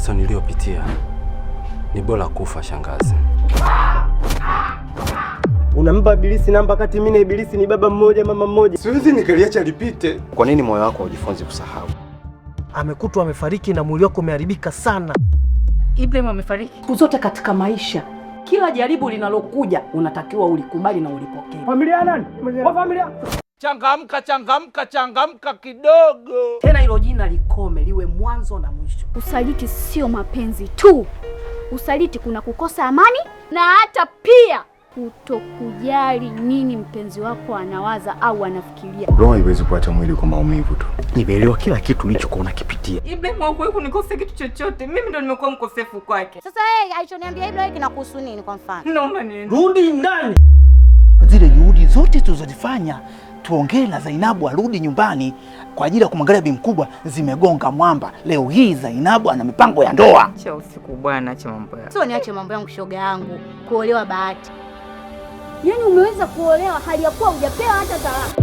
mateso niliyopitia ni bora kufa shangazi. Unampa Ibilisi namba kati mimi na Ibilisi ni baba mmoja mama mmoja. Siwezi nikaliacha lipite. Kwa nini moyo wako haujifunzi kusahau? Amekutwa amefariki na mwili wako umeharibika sana. Ibrahim amefariki. Siku zote katika maisha, kila jaribu linalokuja unatakiwa ulikubali na ulipokee. Familia nani? Kwa familia. Changamka kidogo. Tena hilo jina likome, liwe mwanzo na mwisho. Usaliti sio mapenzi tu. Usaliti kuna kukosa amani na hata pia kutokujali nini mpenzi wako anawaza au anafikiria. Roho haiwezi kuacha mwili kwa maumivu tu. Nimeelewa kila kitu ulichokuwa unakipitia. Ibrahim hakuwahi kunikosea kitu chochote. Mimi ndo nimekuwa mkosefu kwake. Sasa alichoniambia Ibrahim kinakuhusu nini kwa mfano? Naomba nini? Rudi ndani. Zile juhudi zote tulizozifanya tuongee na Zainabu arudi nyumbani kwa ajili ya kumwangalia bi mkubwa zimegonga mwamba. Leo hii Zainabu ana mipango ya ndoa. Acha usiku bwana, acha mambo yako. Sio niache mambo yangu shoga yangu. Kuolewa bahati. Yaani umeweza kuolewa hali ya kuwa hujapewa hata talaka.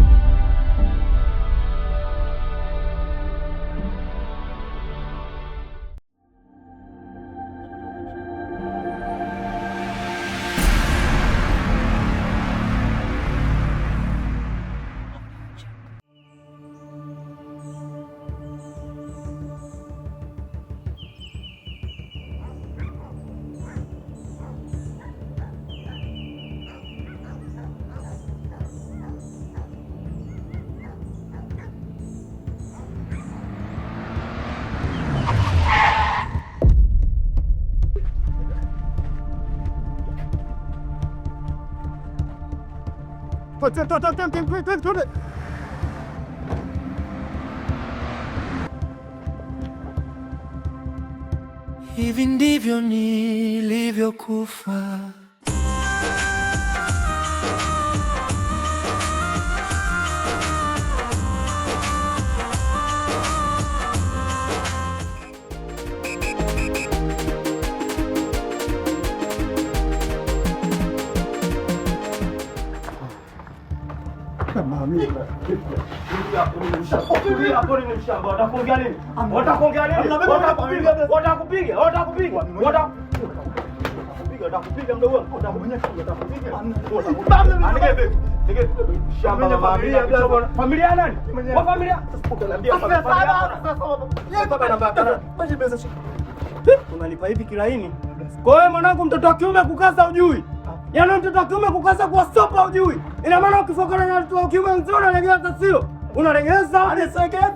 Hivi ndivyo nilivyokufa. Familia nani? Kwa familia. Unanipa hivi kilaini. Kwa hiyo mwanangu, mtoto wa kiume kukaza ujui. Yaani mtoto wa kiume kukaza kwa stopa ujui. Ina maana ukifokana na mtoto wa kiume mzee unalegeza sio? Unalegeza au nisegezi?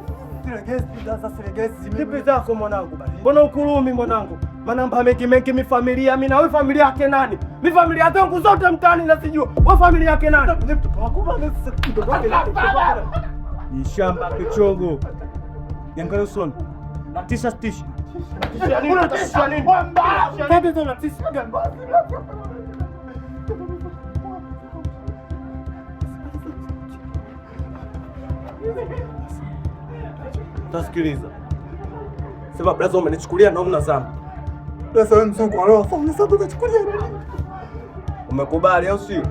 Zipi zako mwanangu? Mbona ukurumi mwanangu? Manamba mengi mi familia, mimi na wewe familia yake nani? Mi familia zangu zote mtaani na sijua. Wewe familia yake nani? Ni shamba kichogo. Niangalie usoni. Natisha stishi. Unatisha nini? Tende tena natisha gani? Tasikiliza. Sema blaza umenichukulia na umna zangu. Blaza wewe msongo wa roho, sasa unachukulia nini? Umekubali au sio?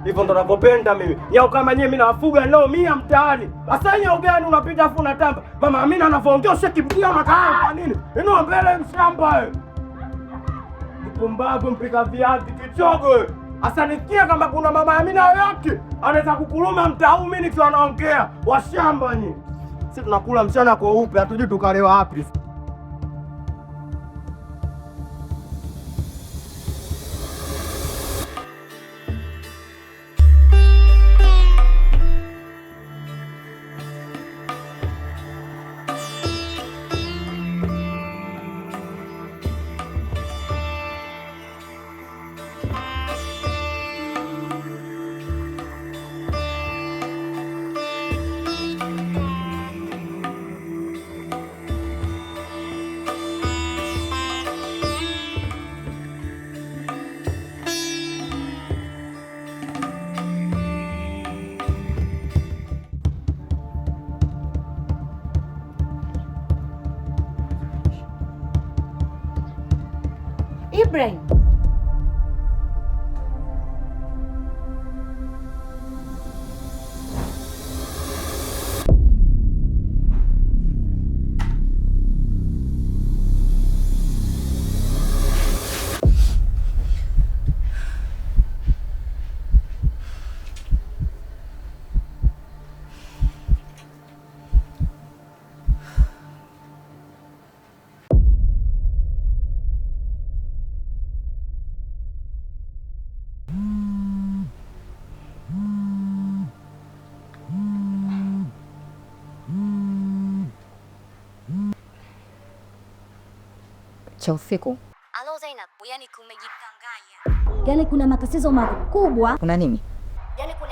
Hivyo ndo nakupenda mimi. Yao kama nyewe mimi nawafuga leo 100 mtaani. Sasa yeye ugani unapita afu unatamba. Mama Amina anavyoongea ushakimtia makaa kwa nini? Inua mbele mshamba wewe. Mpumbavu mpika viazi kichogo wewe. Asa nikia kama kuna mama Amina yoyote anaweza kukuluma mtaa mimi nikiwa naongea. Washamba nyinyi. Sisi tunakula mchana kwa upe, hatujui tukalewa wapi. Ibrahim. Cha usiku. Alo Zainab, yani kumejikanganya. Yaani kuna matatizo makubwa. Kuna nini? Yaani kuna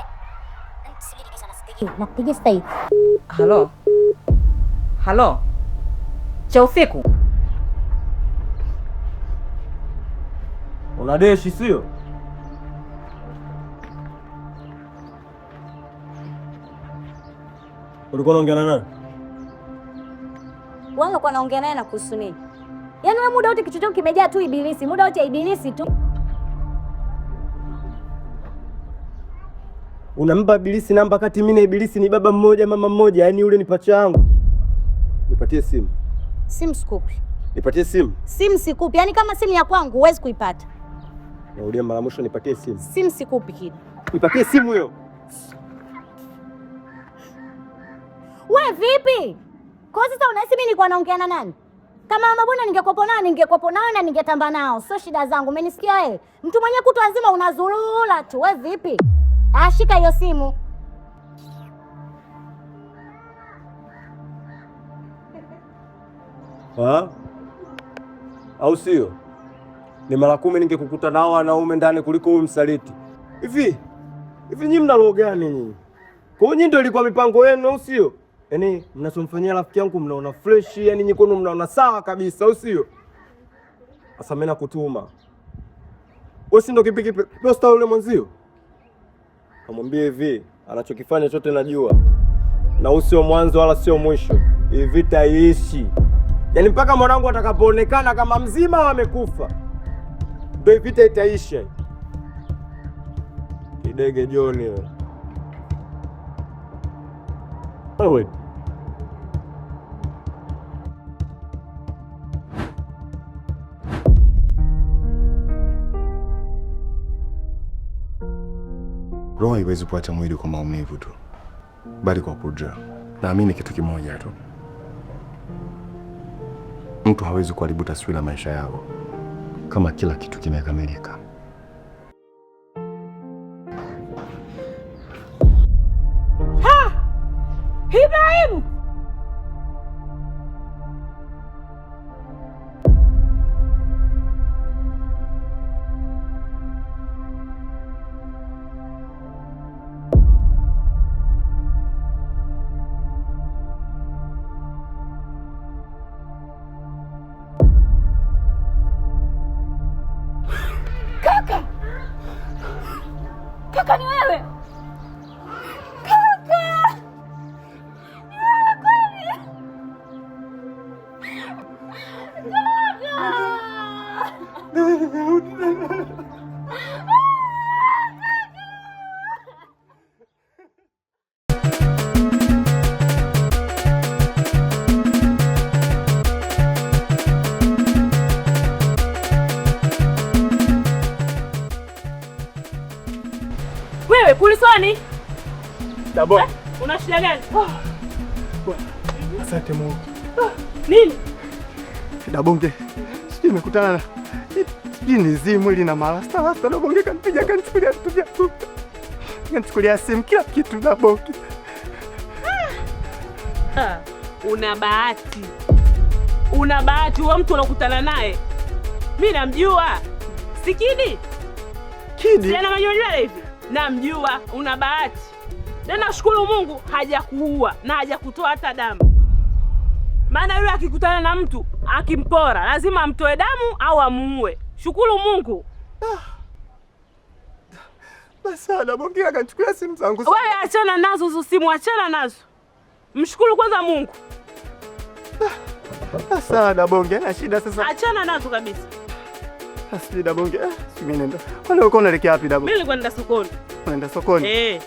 nakupigia sasa hivi. Halo. Halo. Cha usiku. Una deshi sio? Ulikuwa unaongea na nani? Wewe ulikuwa unaongea naye na kuhusu nini? Yaani wewe muda wote kichwa chako kimejaa tu ibilisi, muda wote ibilisi tu. Unampa ibilisi namba kati mimi na ibilisi ni baba mmoja mama mmoja, yaani yule ni pacha yangu. Nipatie simu. Simu sikupi. Nipatie simu. Simu sikupi. Yaani kama simu ya kwangu huwezi kuipata. Naulia mara mwisho nipatie simu. Simu sikupi kid. Nipatie simu hiyo. Wewe vipi? Kwa sasa unahisi mimi nilikuwa naongea na nani? Kama mama bwana ningekuwepo nao na ningetamba nao. Sio shida zangu. Umenisikia wewe? Mtu mwenye kutwa nzima unazurula tu. Wewe vipi? Ashika hiyo simu. Au sio? Ni mara 10 ningekukuta nao wanaume ndani kuliko huyu msaliti. Hivi nyinyi mna roho gani nyinyi? Kwa hiyo nyinyi ndio ilikuwa mipango yenu au sio? Yaani mnachomfanyia rafiki yangu mnaona fresh, yani nyinyi kwenu mnaona sawa kabisa au sio? Sasa mimi nakutuma. Wewe si ndio kipiki posta yule mwenzio? Kamwambie hivi, anachokifanya chote najua. Na usio mwanzo wala sio mwisho. Hii vita iishi. Yaani mpaka mwanangu atakapoonekana kama mzima au amekufa. Ndio vita itaisha. Kidege John wewe. Wewe. Roho haiwezi kuacha mwili kwa maumivu tu, bali kwa kudra. Naamini kitu kimoja tu, mtu hawezi kuharibu taswira ya maisha yako kama kila kitu kimekamilika. Ibrahim! Kaka! Kaka ni wewe! Wewe kulisoni? Dabo. Una shida gani? Asante Mungu. Nini? Dabonge. Sijui nimekutana na sijui ni zimu lina marasta rasta. Dabonge kanipiga kanichukulia vitu vyangu. Kanichukulia simu kila kitu Dabonge. Una bahati. Una bahati wa mtu unakutana naye. Mimi namjua. Sikidi? Kidi? Sina manyoya hivi. Namjua, una bahati. Na nashukuru Mungu hajakuua na hajakutoa hata damu. Maana yule akikutana na mtu akimpora lazima amtoe damu au amuue. Shukuru Mungu. Basi Dabonge akanichukulia simu zangu. Wewe achana nazo hizo simu, achana nazo. Mshukuru kwanza Mungu. Sasa Dabonge na shida sasa. Achana nazo kabisa. Sasa Dabonge, si mimi nenda. Kwani uko unaelekea wapi Dabonge? Mimi nilikuwa naenda sokoni. Unaenda sokoni?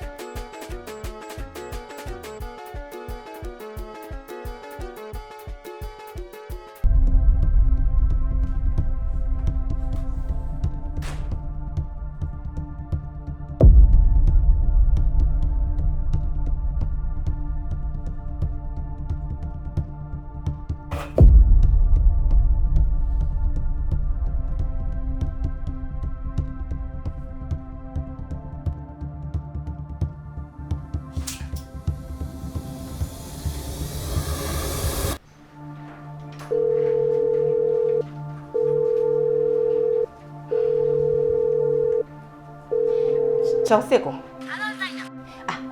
Cha usiku.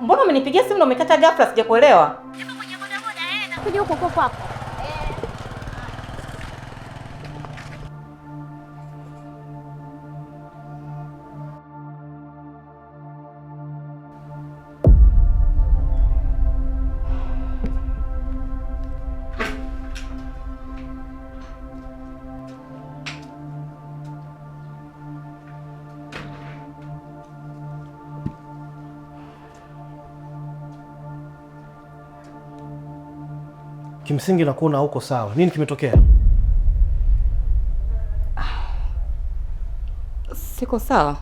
Mbona umenipigia simu na umekata ghafla sijakuelewa? Nipo kwenye bodaboda nakuja huko kwako. Kimsingi nakuona huko sawa. Nini kimetokea? Siko sawa.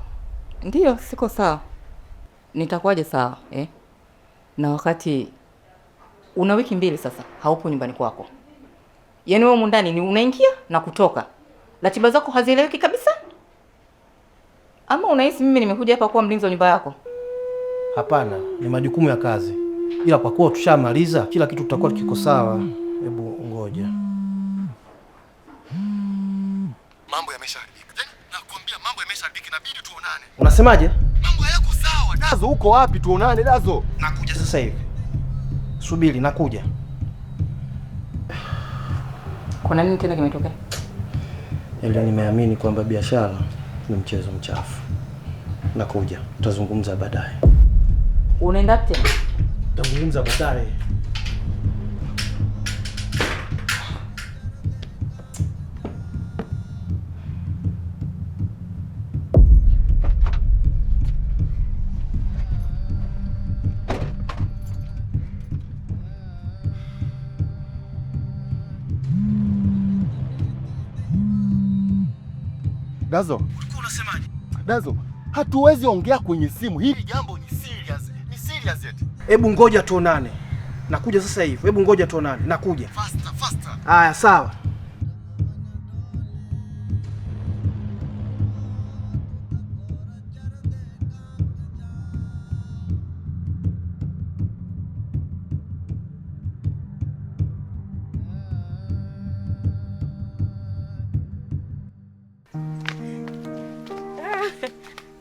Ndiyo, siko sawa. Nitakuwaje sawa, Na wakati una wiki 2 sasa haupo nyumbani kwako. Yaani wewe mundani ni unaingia na kutoka. Ratiba zako hazieleweki kabisa? Ama unahisi mimi nimekuja hapa kuwa mlinzi wa nyumba yako? Hapana, ni majukumu ya kazi. Ila kwa kuwa tushamaliza, kila kitu tutakuwa kiko sawa. Hebu ngoja. Mambo yameshaharibika. Nakwambia mambo yameshaharibika, inabidi tuonane. Unasemaje? Mambo hayako sawa. Dazo uko wapi? Tuonane Dazo. Nakuja sasa hivi. Subiri, nakuja. Kuna nini tena kimetokea? Ile nimeamini kwamba biashara ni mchezo mchafu. Nakuja. Tutazungumza baadaye. Unaenda tena? Tutazungumza baadaye. Dazo, ulikuwa unasemaje? Dazo, hatuwezi ongea kwenye simu. Hili jambo ni serious. Ni serious yet. Hebu ngoja tuonane. Nakuja sasa hivi. Hebu ngoja tuonane. Nakuja. Faster. Haya, sawa.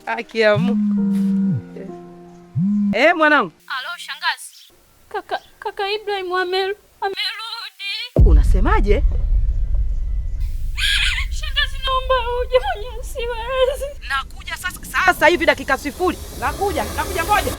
Akiamu. Mwanangu. Halo shangazi. Kaka Ibrahim amerudi. Unasemaje? Shangazi naomba uje mwenye siwezi. Nakuja sasa hivi dakika 0. Nakuja ngoja.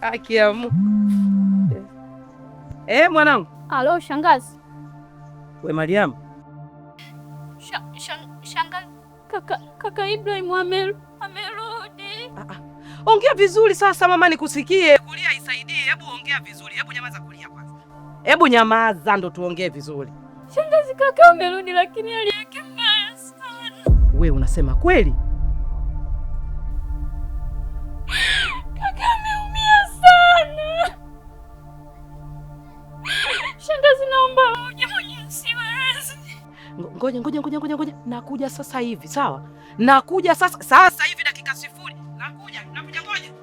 Akiamu. Mwanangu. Halo shangazi. We Mariam. Shangazi. Kaka Ibrahim amerudi. Ongea vizuri sasa mama nikusikie. Kulia isaidie. Hebu ongea vizuri. Hebu nyamaza kulia kwanza. Hebu nyamaza ndo tuongee vizuri. Shangazi kaka amerudi lakini hali yake mbaya sana. We unasema kweli? Kaka ameumia sana. Shangazi naomba uje mwenye siwezi. Ngoja. Nakuja sasa hivi, sawa? Nakuja sasa hivi dakika 0. Nakuja ngoja.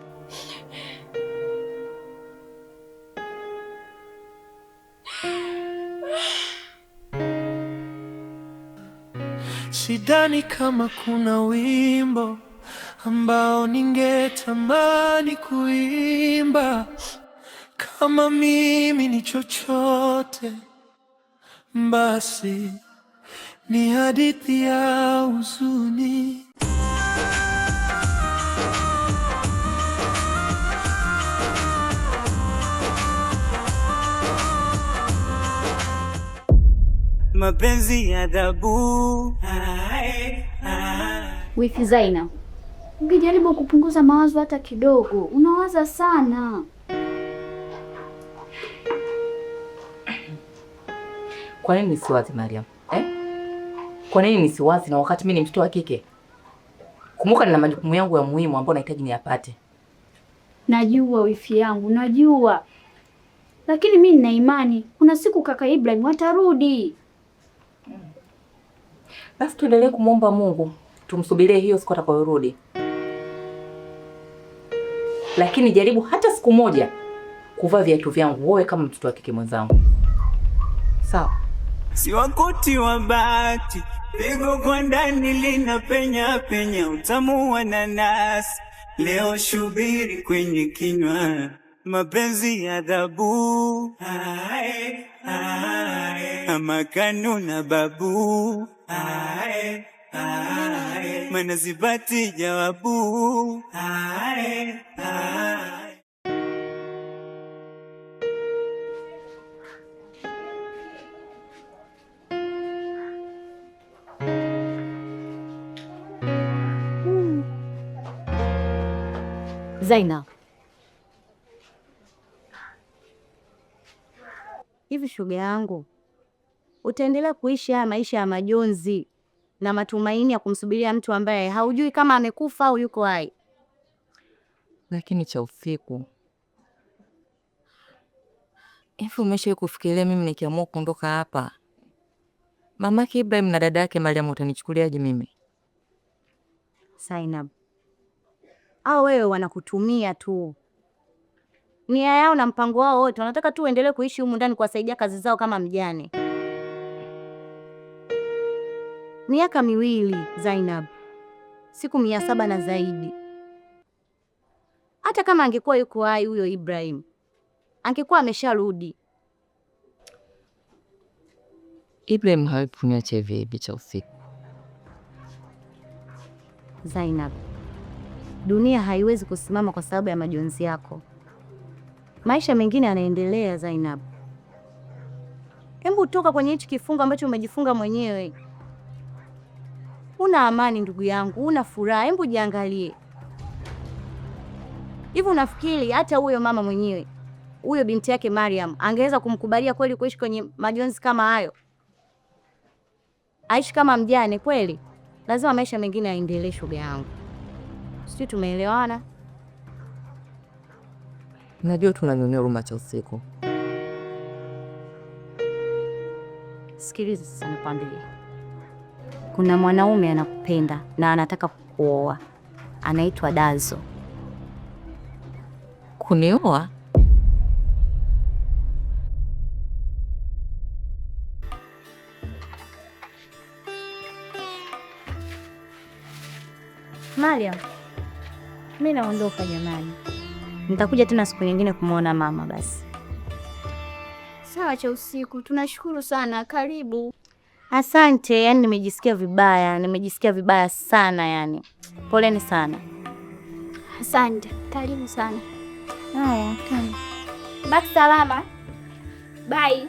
Sidhani kama kuna wimbo ambao ningetamani kuimba kama mimi ni chochote, basi ni hadithi ya huzuni. Mapenzi ya adabu. Wifi Zaina, ungejaribu kupunguza mawazo hata kidogo. Unawaza sana. Kwa nini nisiwazi Mariam? Kwa nini nisiwazi na wakati mimi ni mtoto wa kike? Kumbuka nina majukumu yangu ya muhimu ambayo nahitaji niyapate. Najua wifi yangu, najua. lakini mimi nina imani kuna siku kaka Ibrahim atarudi. Basi tuendelee kumwomba Mungu, tumsubirie hiyo siku atakayorudi. Lakini jaribu hata siku moja kuvaa viatu vyangu wewe kama mtoto wa kike mwenzangu. Sawa? Si wakati wa bahati, pigo kwa ndani lina penya penya, utamu wa nanasi leo shubiri kwenye kinywa, mapenzi ya adhabu ama kanuna babu mana zipati jawabu. Zaina, hivi shoga yangu, utaendelea kuishi haya maisha ya majonzi na matumaini ya kumsubiria mtu ambaye haujui kama amekufa au yuko hai? Lakini cha usiku, hivi umeshawahi kufikiria mimi nikiamua kuondoka hapa, mamake Ibrahim na dada yake Mariam utanichukuliaje mimi? Zainab, au wewe wanakutumia tu. Nia yao na mpango wao wote wanataka tu uendelee kuishi humu ndani kuwasaidia kazi zao kama mjane. Miaka 2 Zainab, siku 700 na zaidi. Hata kama angekuwa yuko hai huyo Ibrahim, angekuwa amesharudi. Ibrahim hawezi hivi cha usiku. Zainab, dunia haiwezi kusimama kwa sababu ya majonzi yako. Maisha mengine yanaendelea Zainab. Hebu toka kwenye hichi kifungo ambacho umejifunga mwenyewe. Una amani ndugu yangu, una furaha, hebu jiangalie. Hivi unafikiri hata huyo mama mwenyewe, huyo binti yake Mariam, angeweza kumkubalia kweli kuishi kwenye majonzi kama hayo? Aishi kama mjane kweli? Lazima maisha mengine yaendelee shoga yangu. Sisi tumeelewana? Najua tunanyonya huruma cha usiku. Sikiliza sasa nikwambie. Kuna mwanaume anakupenda na anataka kukuoa. Anaitwa Dazo. Kunioa? Mariam, mimi naondoka jamani. Nitakuja tena siku nyingine kumuona mama basi. Sawa cha usiku, tunashukuru sana. Karibu. Asante, yani nimejisikia vibaya sana yani. Poleni sana. Asante, karibu sana. Haya, kama. Baki salama. Bye.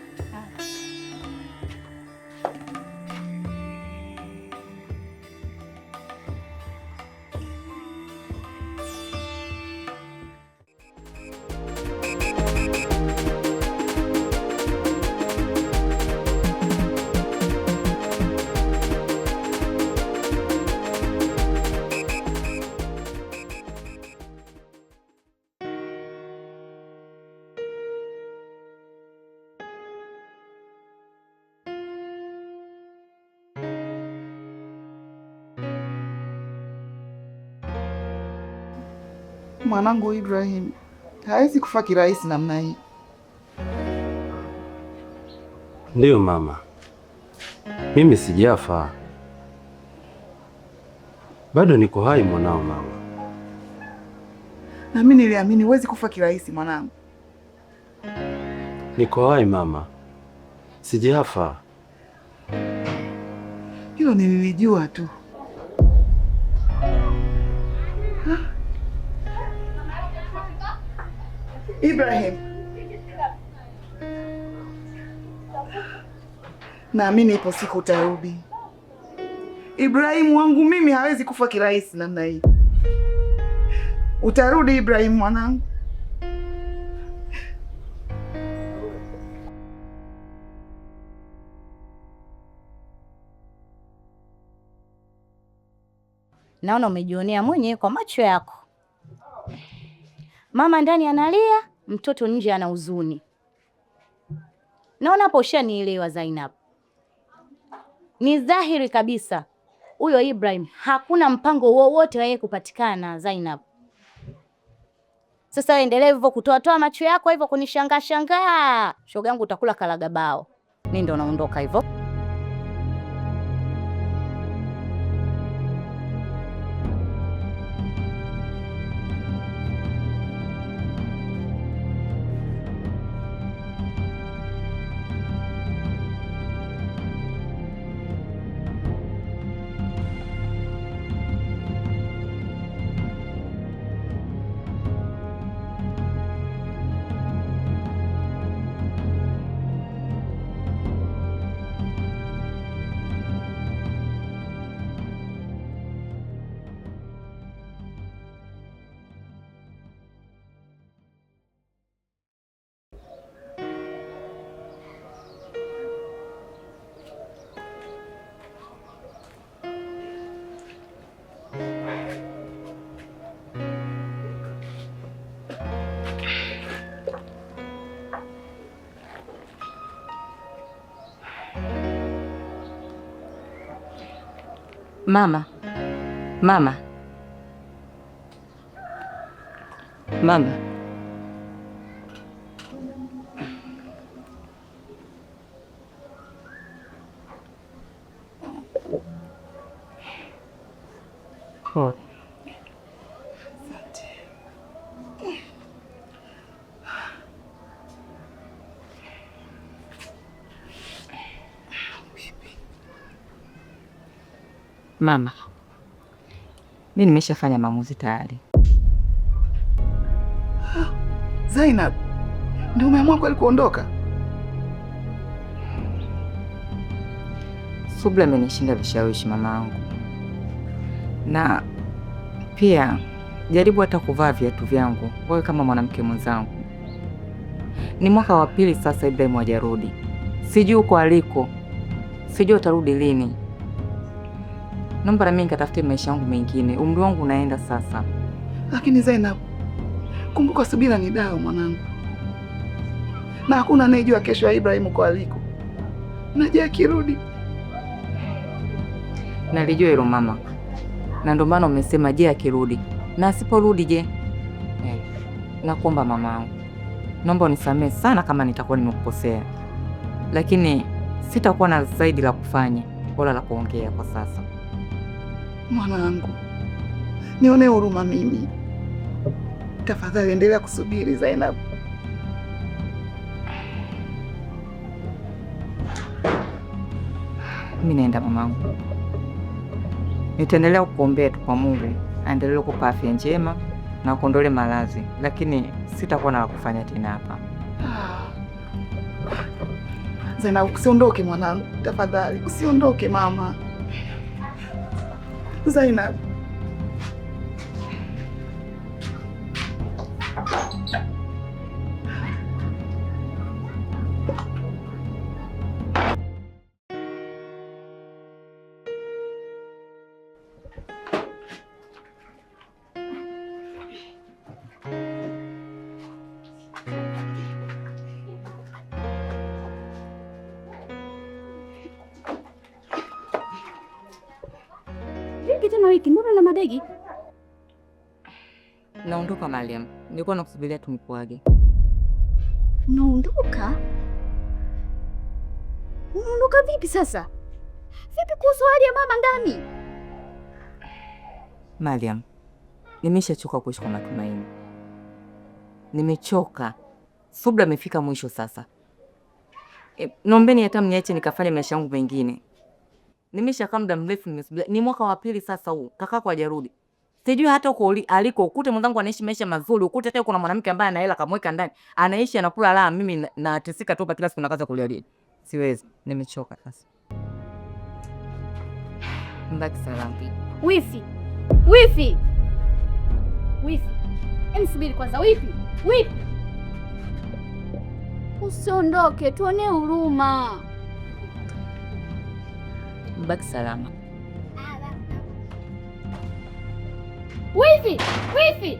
Mwanangu Ibrahim hawezi kufa kirahisi namna hii. Ndiyo mama, mimi sijafa, bado niko hai mwanao mama. Na mimi niliamini huwezi kufa kirahisi mwanangu. Niko hai mama, sijafa. Hilo nililijua tu. Ibrahim, naamini ipo siku utarudi. Ibrahim wangu mimi hawezi kufa kirahisi namna hii. Utarudi Ibrahim mwanangu. Naona umejionea mwenyewe kwa macho yako. Mama ndani analia, mtoto nje ana huzuni. Naona hapo ushanielewa Zainab. Ni dhahiri kabisa huyo Ibrahim hakuna mpango wowote wa yeye kupatikana Zainab. Sasa endelee hivyo kutoa macho yako hivyo kunishangaa. Shoga yangu utakula kalagabao. Mimi ndo naondoka hivyo. Mama. Mama. Mama. Pole. Mama, mimi nimeshafanya maamuzi tayari. Zainab, ndio umeamua kweli kuondoka? Subla amenishinda vishawishi mamangu, na pia jaribu hata kuvaa viatu vyangu wewe kama mwanamke mwenzangu. Ni mwaka wa pili sasa Ibrahim hajarudi, sijui uko aliko, sijui utarudi lini. Naomba na mimi nikatafute maisha yangu mengine, umri wangu unaenda sasa. Lakini Zainab, kumbuka subira ni dawa mwanangu, na hakuna anayejua kesho ya Ibrahim uko aliko. Naje akirudi. Nalijua hilo mama, na ndio maana umesema je akirudi, na asiporudi je? Nakuomba mamangu, naomba unisamehe sana kama nitakuwa nimekukosea, lakini sitakuwa na zaidi la kufanya wala la kuongea kwa sasa. Mwanangu, nione huruma mimi. Tafadhali endelea kusubiri Zainab. Mimi naenda mamangu. Nitaendelea kukuombea tu kwa Mungu aendelee kukupa afya njema na kuondole maradhi, lakini sitakuwa na la kufanya tena hapa. Zainab, usiondoke mwanangu. Tafadhali usiondoke mama. Zainab. Wiki, mbona na mabegi? Naondoka Mariam. Nilikuwa nakusubiria tu nikuage. Naondoka? Unaondoka vipi sasa? Vipi kuhusu hali ya mama ndani? Mariam, nimeshachoka kuishi kwa matumaini. Nimechoka. Subra imefika mwisho sasa. Naombeni hata mniache nikafanye maisha yangu mengine. Nimeshakaa muda mrefu nimesubiri. Ni mwaka wa pili sasa huu. Kaka kwa hajarudi. Sijui hata uko aliko, ukute mwenzangu anaishi maisha mazuri, ukute hata kuna mwanamke ambaye ana hela kamweka ndani. Anaishi anakula raha, mimi nateseka tu kila siku na kaza kulia dini. Siwezi. Nimechoka sasa. Mbaki salama. Wifi. Wifi. Wifi. Hebu subiri kwanza wifi. Wifi. Usiondoke, tuone huruma. Mbaki salama. Wifi! Wifi!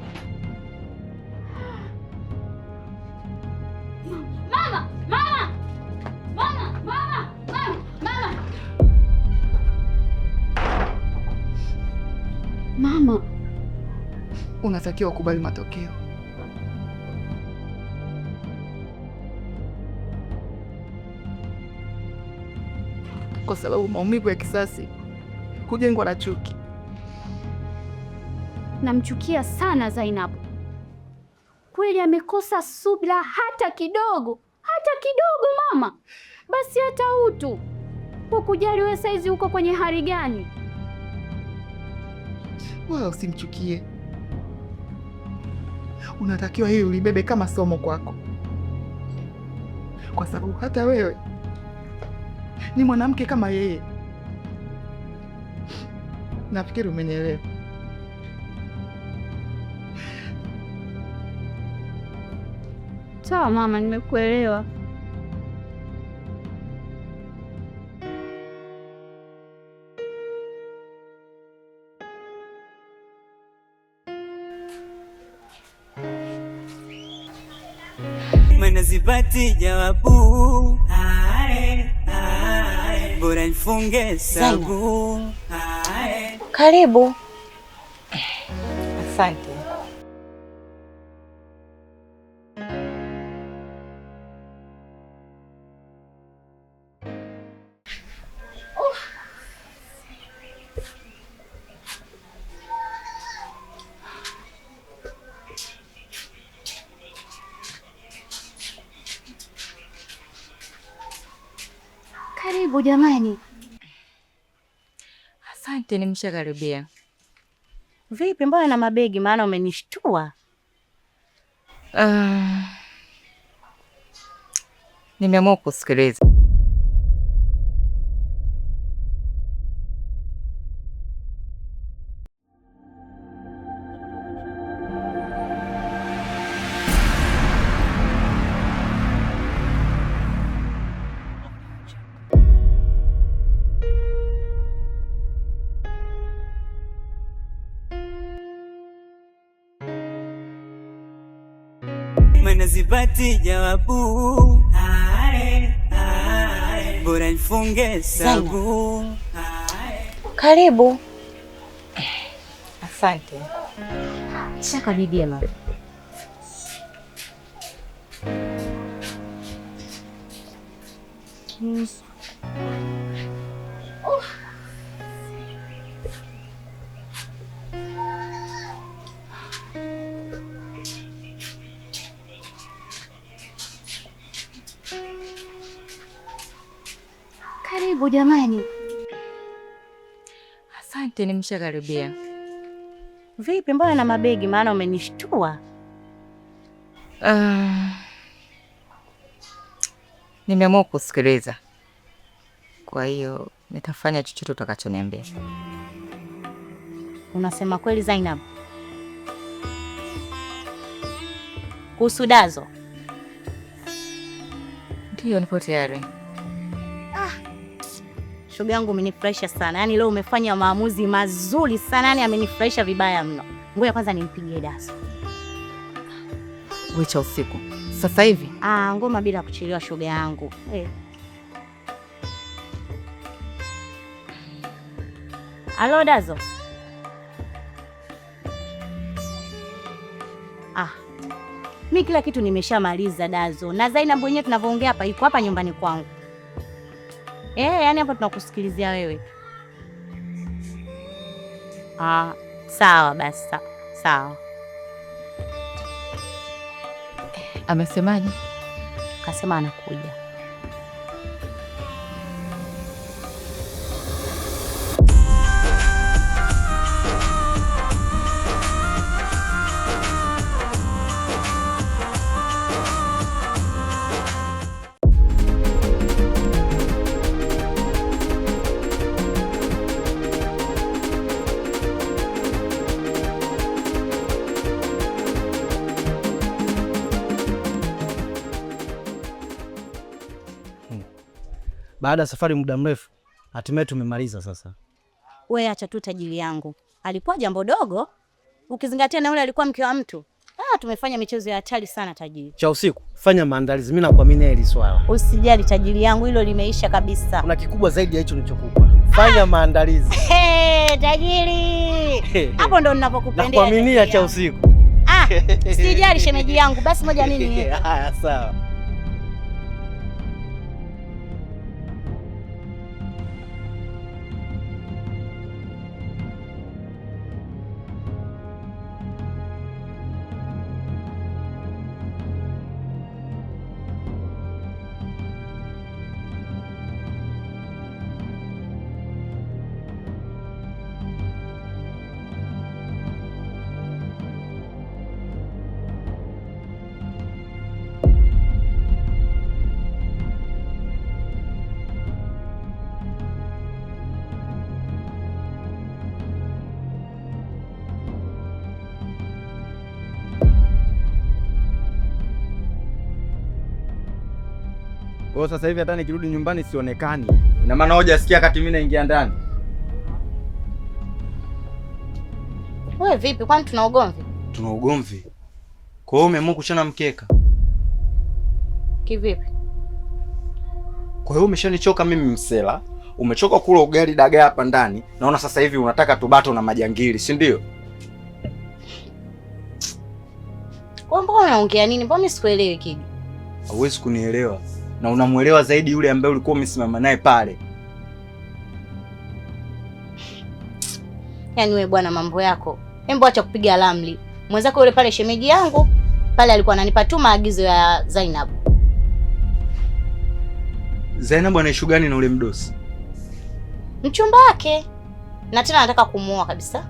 Mama! Mama! unatakiwa kubali matokeo. Kwa sababu maumivu ya kisasi hujengwa na chuki. Namchukia sana Zainabu. Kweli amekosa subira hata kidogo. Hata kidogo mama. Basi hata utu. Kwa kujali wewe saizi uko kwenye hali gani? Wala usimchukie. Unatakiwa hili ulibebe kama somo kwako. Kwa sababu hata wewe ni mwanamke kama yeye. Nafikiri umenielewa. Sawa mama, nimekuelewa. Mana zipati jawabu, bora nifunge sabu. Karibu. Asante. Karibu jamani. Asante, nimeshakaribia. Vipi, mbona na mabegi? Maana umenishtua. Nimeamua kusikiliza. Mana zipati jawabu, bora nifunge sabu. Karibu. Asante. Shakaribia mama. Karibu jamani. Asante, nimeshakaribia. Vipi, mbona na mabegi? Maana umenishtua. Nimeamua kusikiliza. Kwa hiyo nitafanya chochote utakachoniambia. Unasema kweli Zainab? Kuhusu Dazo? Ndio, nipo tayari. Shoga yangu umenifurahisha sana. Yaani leo umefanya maamuzi mazuri sana. Yaani amenifurahisha vibaya mno. Ngoja kwanza nimpigie Dazo. Wecha usiku. Sasa hivi? Ngoma bila kuchelewa shoga yangu. Halo Dazo. Mimi kila kitu nimeshamaliza Dazo. Na Zainab mwenyewe tunavyoongea hapa yuko hapa nyumbani kwangu. Yaani hapa tunakusikilizia wewe. Sawa basi, sawa. Amesemaje? Kasema anakuja. Baada ya safari muda mrefu, hatimaye tumemaliza sasa. Wewe acha tu tajiri yangu. Alikuwa jambo dogo, ukizingatia na yule alikuwa mke wa mtu. Tumefanya michezo ya hatari sana tajiri. Cha usiku, fanya maandalizi. Mimi nakuamini hili swala. Usijali tajiri yangu, hilo limeisha kabisa. Kuna kikubwa zaidi ya hicho nilichokupa. Fanya maandalizi. Tajiri. Hapo ndo ninapokupendea. Nakuaminia cha usiku. Sijali shemeji yangu, basi moja nini? Haya sawa. Kwa sasa hivi hata nikirudi nyumbani sionekani. Ina maana hujasikia kati mimi naingia ndani. Wewe vipi, kwani tuna ugomvi? Tuna ugomvi. Kwa hiyo umeamua kuchana mkeka? Kivipi? Kwa hiyo umeshanichoka mimi msela, umechoka kula ugali dagaa hapa ndani, naona sasa hivi unataka tubato na majangili, si ndio? Kwa mbona unaongea nini? Mbona sikuelewi Kidi? Hauwezi kunielewa. Na unamuelewa zaidi yule ambaye ulikuwa umesimama naye pale. Yaani wewe bwana, mambo yako. Hebu acha kupiga ramli. Mwenzako yule pale shemeji yangu pale alikuwa ananipa tu maagizo ya Zainab. Zainab anaishu gani na ule mdosi? Mchumba wake. Na tena anataka kumuoa kabisa.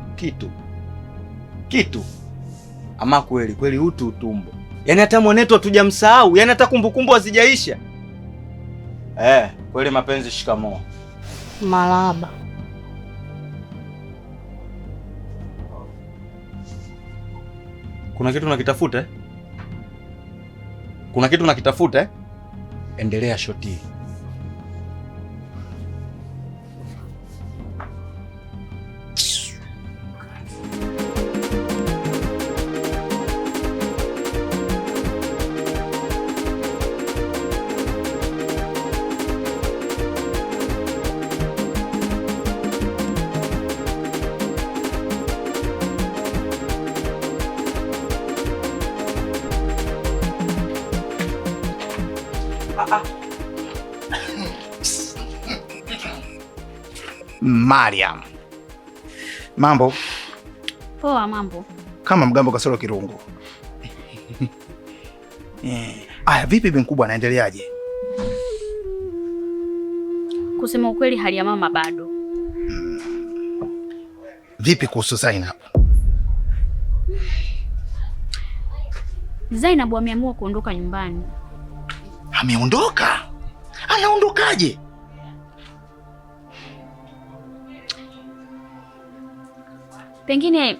Kitu. Ama kweli utumbo. Yaani hata mwanetu hatujamsahau, yaani hata kumbukumbu hazijaisha. Kweli mapenzi shikamoo. Malaba. Kuna kitu nakitafuta? Kuna kitu nakitafuta? Endelea shoti. Mariam. Mambo? Poa, mambo. Kama mgambo kasoro kirungu. Aya, vipi bi mkubwa, anaendeleaje? Kusema ukweli hali ya mama bado. Vipi kuhusu Zainab? Zainab ameamua kuondoka nyumbani. Ameondoka? Anaondokaje? Pengine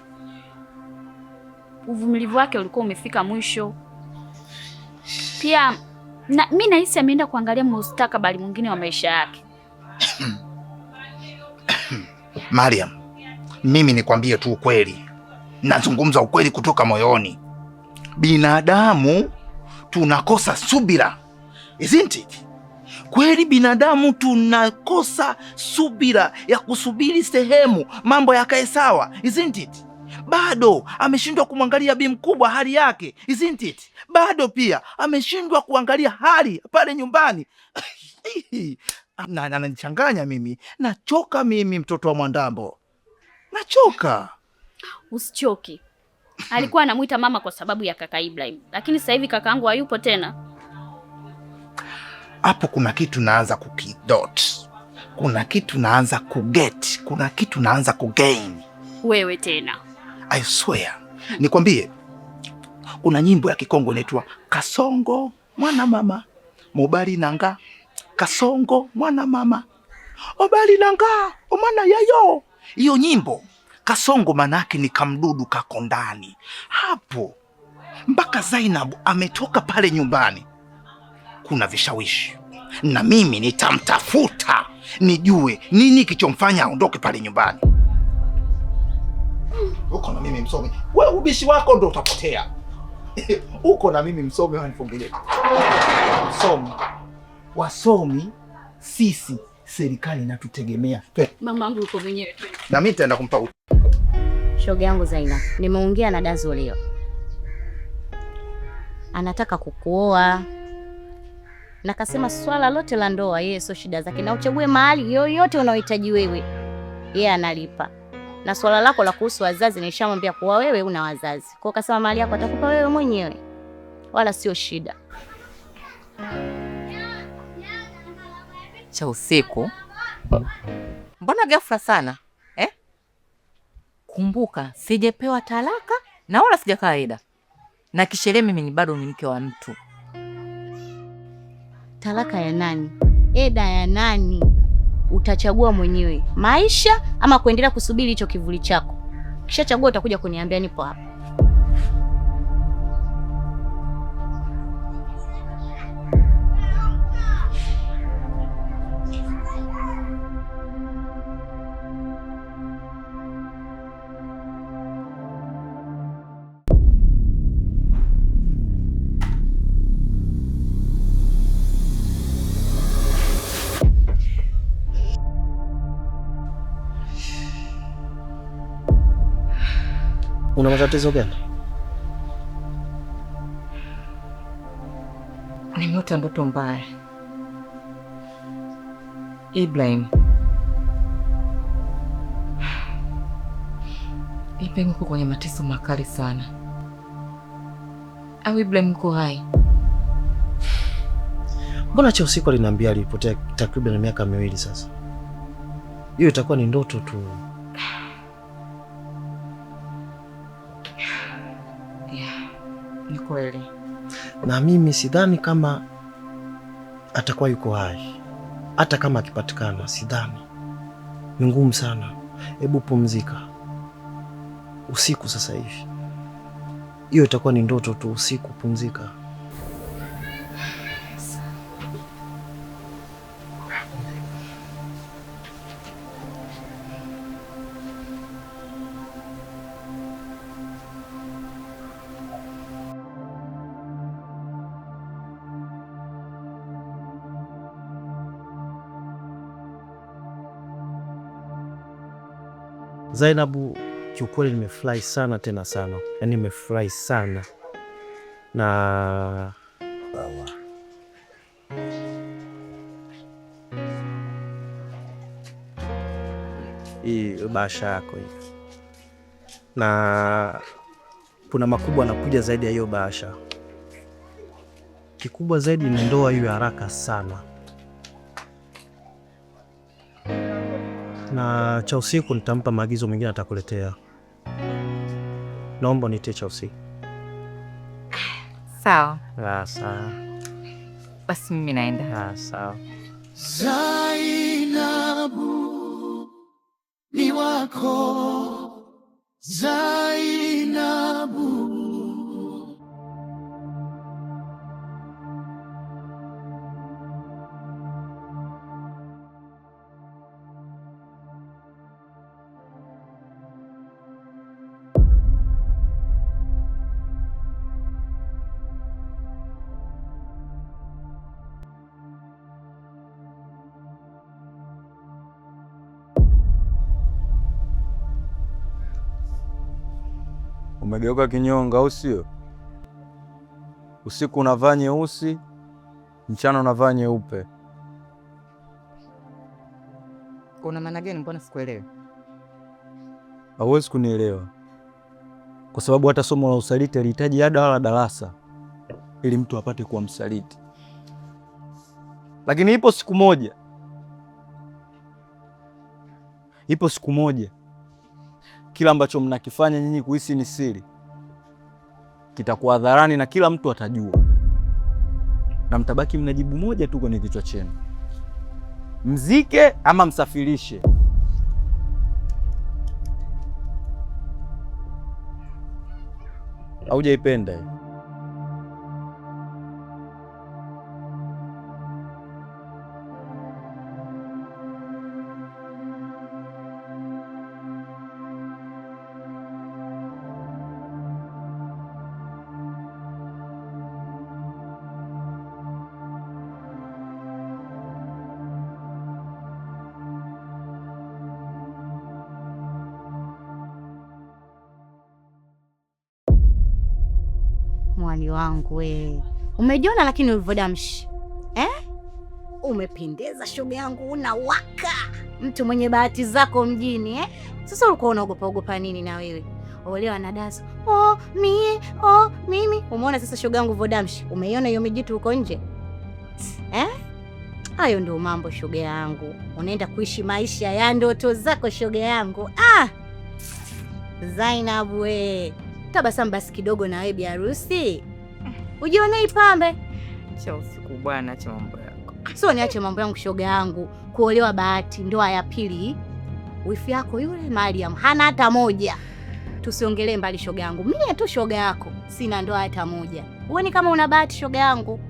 uvumilivu wake ulikuwa umefika mwisho. Pia mimi nahisi ameenda kuangalia mustakabali mwingine wa maisha yake. Mariam, mimi nikwambie tu ukweli. Nazungumza ukweli kutoka moyoni. Binadamu tunakosa subira. Isn't it? Kweli binadamu tunakosa subira ya kusubiri sehemu mambo yakae sawa. Isn't it? Bado ameshindwa kumwangalia bi mkubwa hali yake. Isn't it? Bado pia ameshindwa kuangalia hali pale nyumbani. Na ananichanganya mimi. Nachoka mimi, mtoto wa Mwandambo. Nachoka. Usichoki. Alikuwa anamuita mama kwa sababu ya kaka Ibrahim, lakini sasa hivi kakaangu hayupo tena. Hapo kuna kitu naanza kukidot. Kuna kitu naanza kuget. Kuna kitu naanza kugain. Wewe tena. I swear. Nikwambie, kuna nyimbo ya Kikongo inaitwa Kasongo mwana mama mobali nanga. Kasongo mwana mama obali nanga omwana yayo. Hiyo nyimbo Kasongo manake ni kamdudu kako ndani. Hapo mpaka Zainab ametoka pale nyumbani, kuna vishawishi, na mimi nitamtafuta nijue nini kichomfanya aondoke pale nyumbani. Uko na mimi msomi, wewe ubishi wako ndo utapotea. Uko na mimi msomi, wanifungulie msomi. Wasomi sisi serikali inatutegemea. Mamangu yuko mwenyewe tu. Na mimi nitaenda kumpa Shoga yangu Zaina, nimeongea na Dazo leo. Anataka kukuoa. Na kasema swala lote la ndoa yeye sio shida zake, na uchague mahali yoyote unaohitaji wewe. Yeye analipa. Na swala lako la kuhusu wazazi nishamwambia kuwa wewe una wazazi. Kwa hiyo kasema mahali yako atakupa wewe mwenyewe. Wala sio shida. Cha usiku. Mbona ghafla sana? Kumbuka, sijapewa talaka na wala sija kaida. Na kisheria mimi ni bado ni mke wa mtu. Talaka ya nani? Eda ya nani? Utachagua mwenyewe. Maisha ama kuendelea kusubiri hicho kivuli chako. Kisha chagua utakuja kuniambia nipo hapa. Una matatizo gani? Nimeota ndoto mbaya. Ibrahim yuko kwenye mateso makali sana. Au Ibrahim yuko hai? Mbona cha usiku aliniambia alipotea takriban miaka 2 sasa? Hiyo itakuwa ni ndoto tu. Ni kweli. Na mimi sidhani kama atakuwa yuko hai. Hata kama akipatikana sidhani. Ni ngumu sana. Hebu pumzika. Usiku sasa hivi. Hiyo itakuwa ni ndoto tu. Usiku pumzika. Zainabu, kiukweli nimefurahi sana tena sana. Yaani nimefurahi sana. Na hii bahasha yako hii. Na kuna makubwa yanakuja zaidi ya hiyo bahasha. Kikubwa zaidi ni ndoa hiyo haraka sana. Na cha usiku nitampa maagizo mengine atakuletea. Naomba nitie cha usiku. Sawa. Sawa. Basi mimi naenda. Sawa. Zainabu ni wako. Zainabu. Umegeuka kinyonga au sio? Usiku unavaa nyeusi, mchana unavaa nyeupe. Una maana gani? Mbona sikuelewi? Hauwezi kunielewa. Kwa sababu hata somo la usaliti halihitaji ada wala darasa ili mtu apate kuwa msaliti. Lakini ipo siku moja kila ambacho mnakifanya nyinyi kuhisi ni siri kitakuwa hadharani na kila mtu atajua, na mtabaki mnajibu moja tu kwenye kichwa chenu: mzike ama msafirishe. Haujaipenda hiyo? mwali wangu we. Umejiona lakini ulivodamshi. Umependeza shoga yangu, unawaka. Mtu mwenye bahati zako mjini Sasa ulikuwa unaogopa nini na wewe? Olewa na Dazo. Mimi. Umeona sasa shoga yangu vodamshi. Umeiona hiyo mijitu huko nje? Hayo ndio mambo shoga yangu. Unaenda kuishi maisha ya ndoto zako shoga yangu. Zainab we. Tabasamu basi kidogo na wewe bi harusi. Ujione ipambe. Cha usiku bwana, acha mambo yako. Sio niache mambo yangu shoga yangu. Kuolewa bahati, ndoa ya pili. Wifi yako yule Mariam hana hata moja. Tusiongelee mbali shoga yangu. Mimi tu shoga yako. Sina ndoa hata moja. Uone kama una bahati shoga yangu.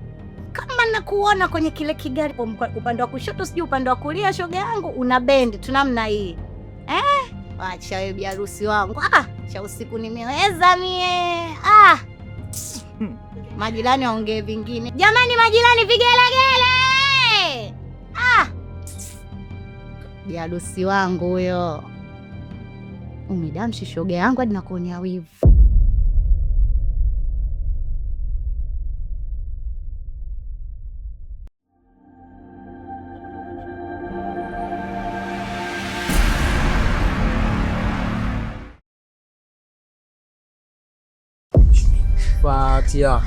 Kama nakuona kwenye kile kigari upande wa kushoto sijui upande wa kulia shoga yangu una bendi tunamna hii. Acha wewe bi harusi wangu. Cha usiku nimeweza mie. Majirani waongee vingine. Jamani majirani vigelegele. Bi harusi wangu huyo. Umedamshi shoga yangu hadi nakuonea wivu. Fatiha.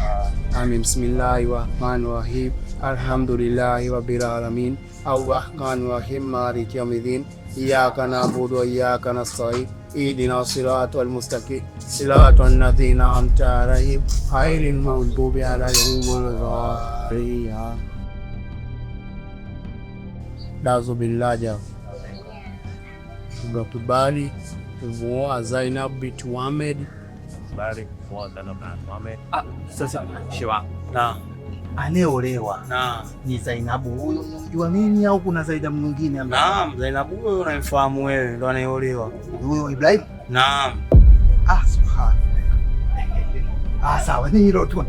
Amin. Bismillahirrahmanirrahim. Alhamdulillahi rabbil alamin. Arrahmanirrahim. Maliki yawmiddin. Iyyaka na'budu wa iyyaka nasta'in. Ihdinas siratal mustaqim. Siratal ladzina an'amta 'alaihim ghairil maghdubi 'alaihim waladdallin. Dazo billahi. Tunakubali kumuoa Zainab bint Muhammad. Sasa shewa. Anayeolewa ni Zainabu huyo. Unajua mimi au kuna Zainabu mwingine? Naam, Zainabu huyo unamfahamu wewe, ndo anayeolewa. Huyo Ibrahim? Naam. Subhanallah. Sawa, ni hilo tu.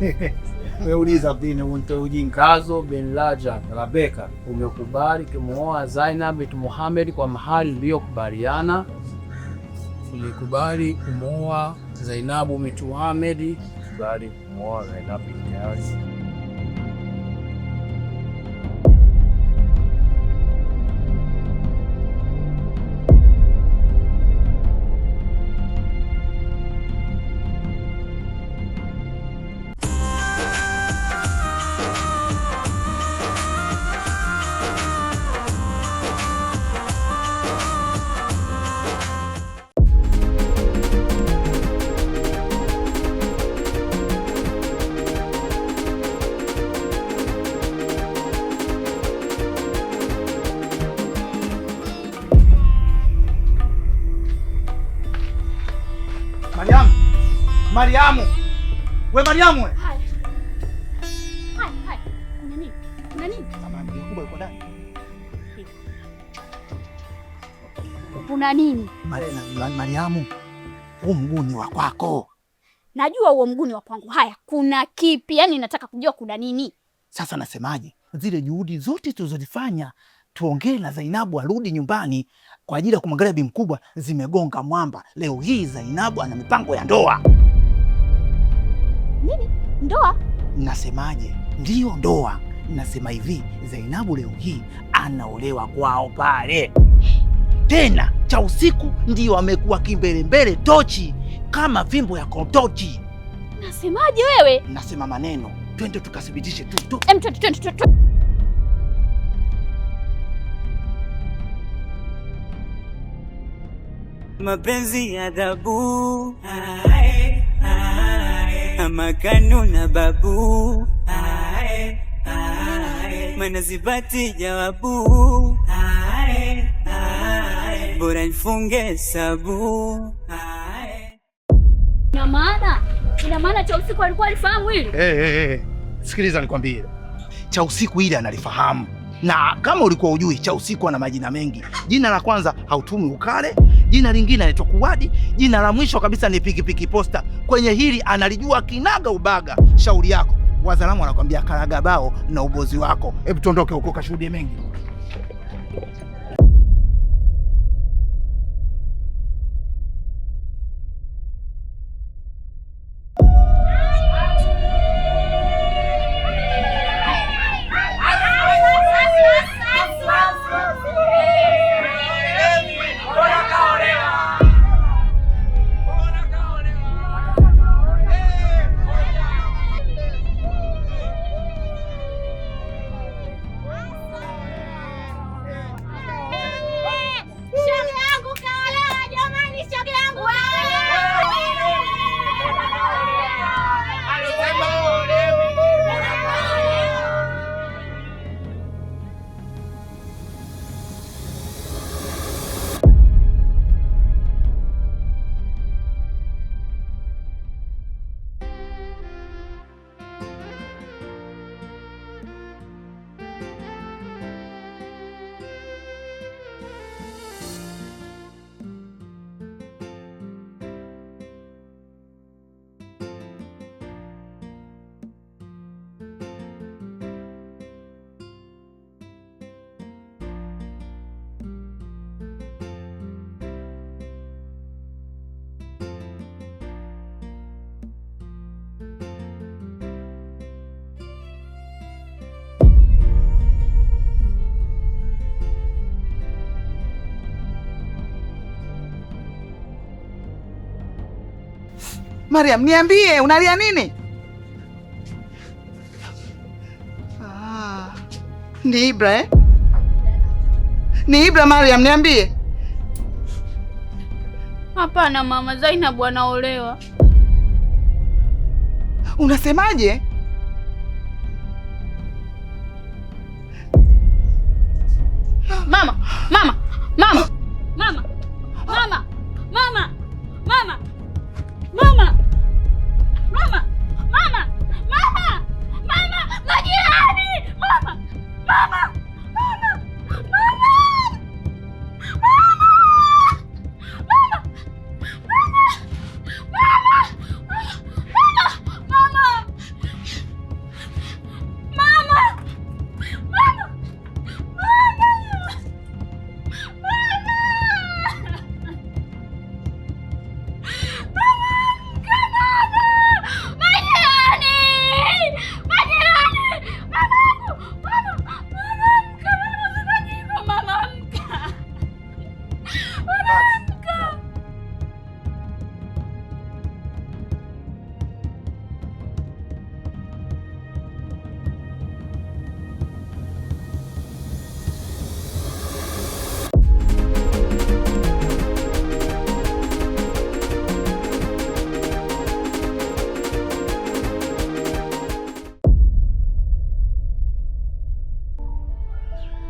Umeuliza dini unto ujinga. Dazo bin Laja Rabeka, umekubali kumuoa Zainab bint Muhammad kwa mahali iliyokubaliana. Ulikubali kumuoa Zainab bint Muhammad. Kubali kumuoa Zainab bint Muhammad. Mariamu. We Mariamu we. Hai. Kuna nini? Samahani, kubwa yuko ndani. Kuna nini? Mariamu, huu mguu ni wa kwako. Najua huo mguu ni wa kwangu. Haya, kuna kipi? Yaani nataka kujua kuna nini. Sasa nasemaje? Zile juhudi zote tulizozifanya tuongee na Zainabu arudi nyumbani kwa ajili ya kumwangalia bi mkubwa zimegonga mwamba. Leo hii Zainabu ana mipango ya ndoa. Nini? Ndoa? Nasemaje? Ndiyo ndoa. Nasema hivi, Zainabu leo hii anaolewa kwao pale. Tena cha usiku ndio amekuwa kimbelembele tochi kama fimbo ya kontochi. Nasemaje wewe? Nasema maneno. Twende tukathibitishe tu. Twende. Mapenzi ya adhabu, ama kanuna babu, mana zipati jawabu, bora nifunge sabu. Ina maana cha usiku alikuwa alifahamu hili? Sikiliza nikwambie. Cha usiku ile analifahamu. Na kama ulikuwa ujui, cha usiku ana majina mengi. Jina la kwanza hautumi ukale, jina lingine anaitwa Kuwadi, jina la mwisho kabisa ni Pikipiki Posta. Kwenye hili analijua kinaga ubaga. Shauri yako. Wazalamu wanakuambia karaga bao na ubozi wako. Hebu tuondoke huko kashuhudie mengi. Mariam, niambie unalia nini? Ni Ibra eh? Ni Ibra Mariam, niambie. Hapana mama, Zainabu anaolewa. Unasemaje? Mama, mama, mama, mama, mama, mama, mama, mama, mama, mama, mama, mama, majirani, mama, mama, mama, mama,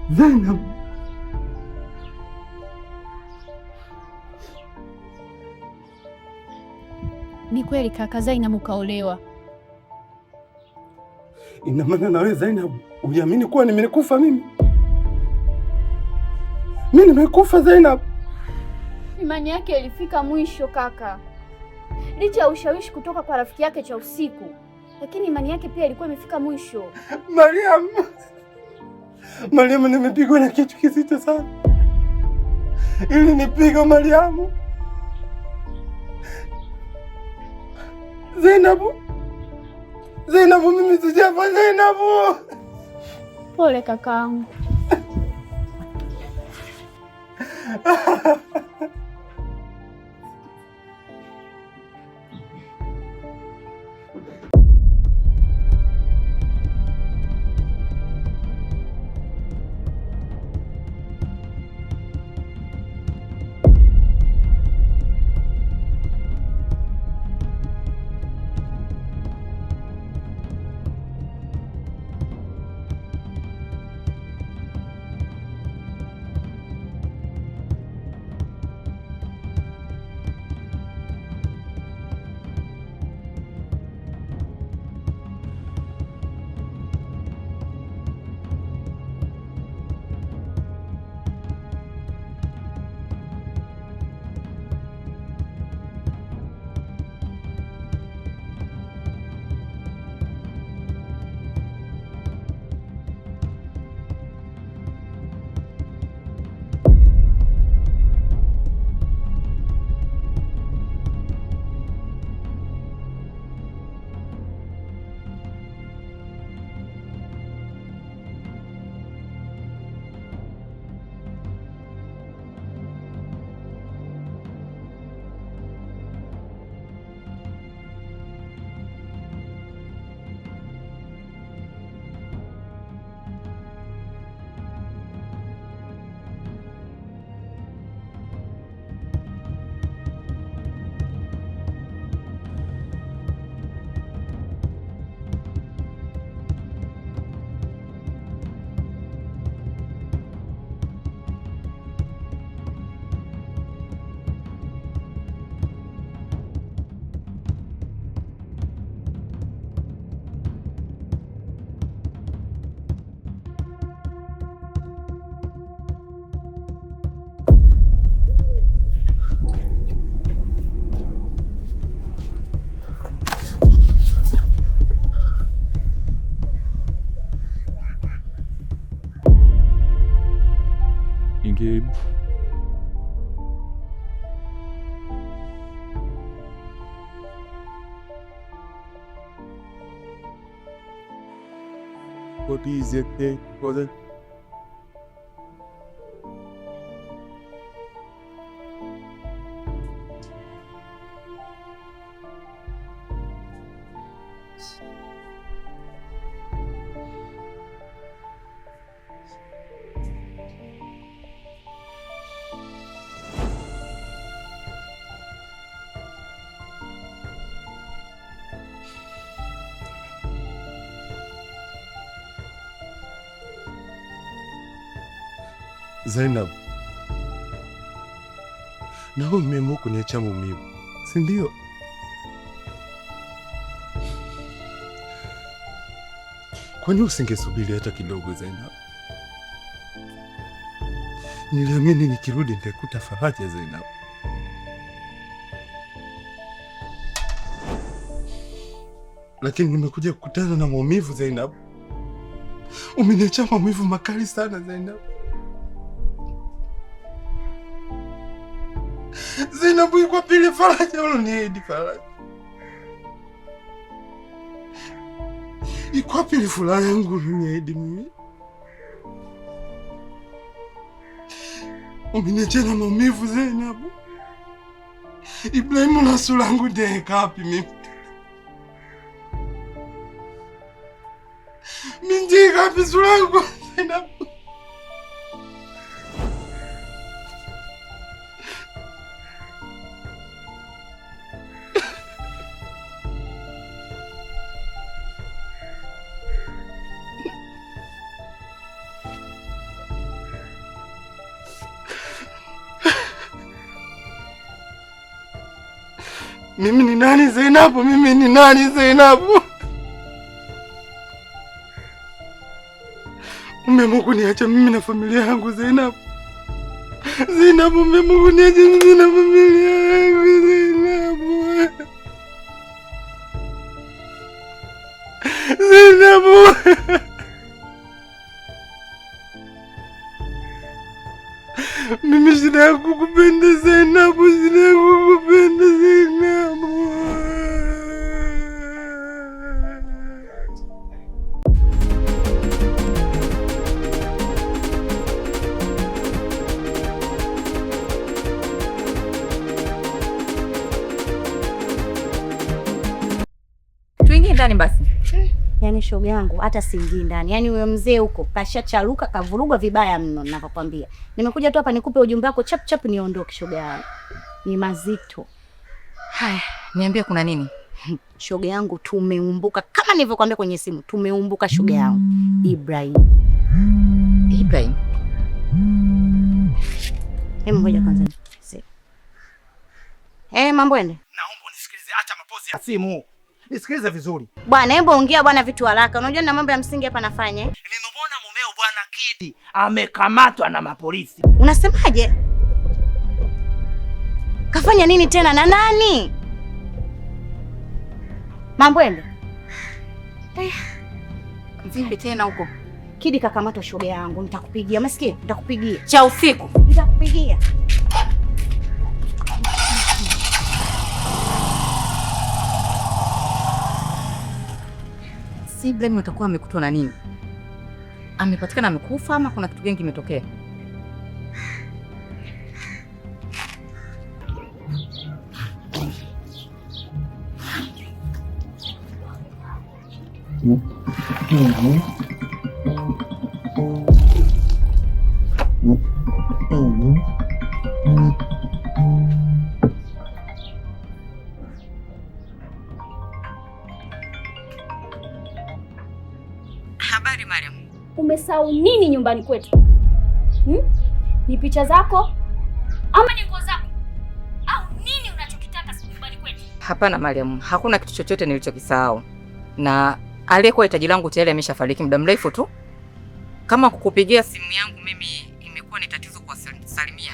Zainab. Ni kweli kaka, Zainabu kaolewa. Ina maana na wewe Zainab uliamini kuwa nimekufa mimi? Mimi nimekufa Zainab? Imani yake ilifika mwisho kaka. Licha ya ushawishi kutoka kwa rafiki yake cha usiku, lakini imani yake pia ilikuwa imefika mwisho. Mariam, nimepigwa na kitu kizito sana. Ili nipigwe Mariam. Zainabu, mimi sijafa Zainabu. Pole kakaangu. Gabe. What is it, brother? Zainab, na wewe umeamua kuniacha maumivu, si ndio? Kwani usingesubiri hata kidogo Zainab? Niliamini nikirudi nitakuta faraja Zainab. Lakini nimekuja kukutana na maumivu Zainab. Umeniacha maumivu makali sana Zainab. Zainab, iko pili faraja uloniahidi faraja. Iko pili furaha yangu uloniahidi mimi. Umeniacha na maumivu Zainab. Ibrahimu na sura yangu ndiye kapi mimi. Minji kapi sura yangu Zainab. Mimi ni nani Zainabu? Mimi ni nani Zainabu? Umeamua kuniacha mimi na familia yangu Zainabu. Zainabu, umeamua kuniacha mimi na familia yangu Zainabu. Zainabu. Mimi shida yangu kukupenda Zainabu, shida yangu kukupenda Zainabu. Tuingie ndani basi. Yaani shoga yangu hata siingii ndani. Yaani huyo mzee huko kashacharuka, kavurugwa vibaya mno ninapokuambia. Nimekuja tu hapa nikupe ujumbe wako chap chap niondoke shoga yangu. Ni mazito. Haya, niambie kuna nini? Shoga yangu tumeumbuka kama nilivyokuambia kwenye simu. Tumeumbuka shoga yangu. Ibrahim. Ibrahim. Hebu ngoja kwanza. Mambo ende. Naomba unisikilize, acha mapozi ya simu. Nisikilize vizuri. Bwana, hebu ongea bwana vitu haraka. Unajua na mambo ya msingi hapa nafanya. Nimemwona mumeo bwana Kidi amekamatwa na mapolisi. Unasemaje? Kafanya nini tena na nani? Mambo ende. Vipi tena huko? Kidi kakamatwa shoga yangu. Nitakupigia. Umesikia? Nitakupigia. Cha usiku. Nitakupigia. Si Ibrahim utakuwa amekutwa na nini? Amepatikana amekufa ama kuna kitu gani kimetokea? Habari Mariam. Umesahau nini nyumbani kwetu? Ni picha zako ama ni nguo zako? Au nini unachokitaka nyumbani kwetu? Hapana Mariam, hakuna kitu chochote nilichokisahau. Na aliyekuwa hitaji langu tayari ameshafariki muda mrefu tu. Kama kukupigia simu yangu mimi imekuwa ni tatizo kuwasalimia.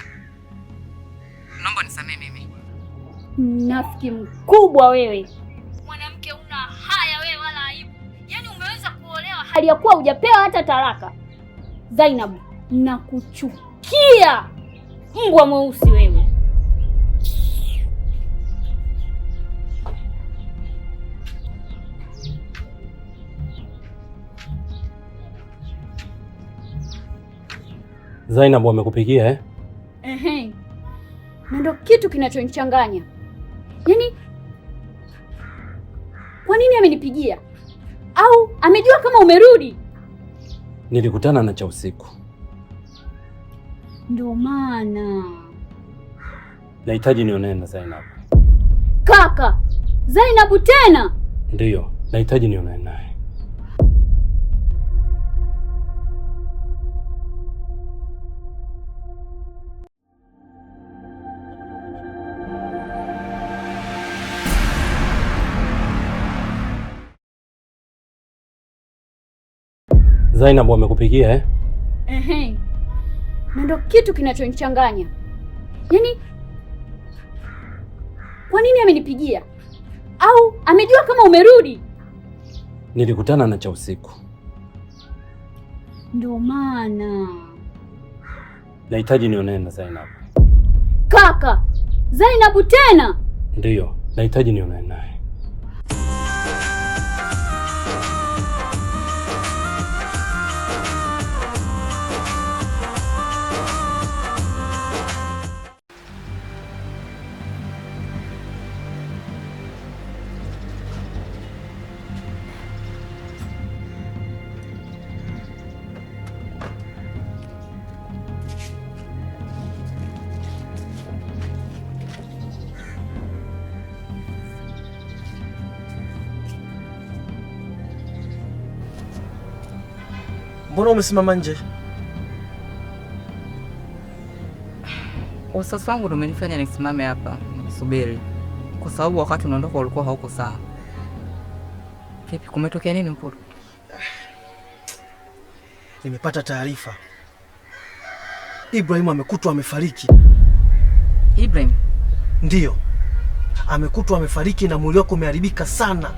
Naomba nisamee mimi. Mnafiki mkubwa wewe. Mwanamke una haya wewe wala aibu. Yaani umeweza kuolewa hali ya kuwa hujapewa hata talaka. Zainab, nakuchukia. Mbwa mweusi wewe. Zainab amekupigia eh? Ehe. Na ndio kitu kinachonichanganya. Yaani kwa nini amenipigia? Au amejua kama umerudi? Nilikutana na cha usiku. Ndio maana. Nahitaji nionane na Zainab. Kaka, Zainab tena? Ndiyo, nahitaji nionane naye. Zainab amekupigia eh? Ehe. Na ndio kitu kinachonichanganya. Yaani kwa nini amenipigia? Au amejua kama umerudi? Nilikutana na cha usiku. Ndio maana. Nahitaji nionane na Zainab. Kaka, Zainab tena? Ndiyo, nahitaji nionane naye. Mbona umesimama nje? Wasiwasi wangu ndio umenifanya nisimame hapa nisubiri, kwa sababu wakati unaondoka ulikuwa hauko sawa. Vipi, kumetokea nini Mpulu? Nimepata taarifa. Ibrahim amekutwa amefariki. Ibrahim? Ndiyo. Amekutwa amefariki na mwili wake umeharibika sana.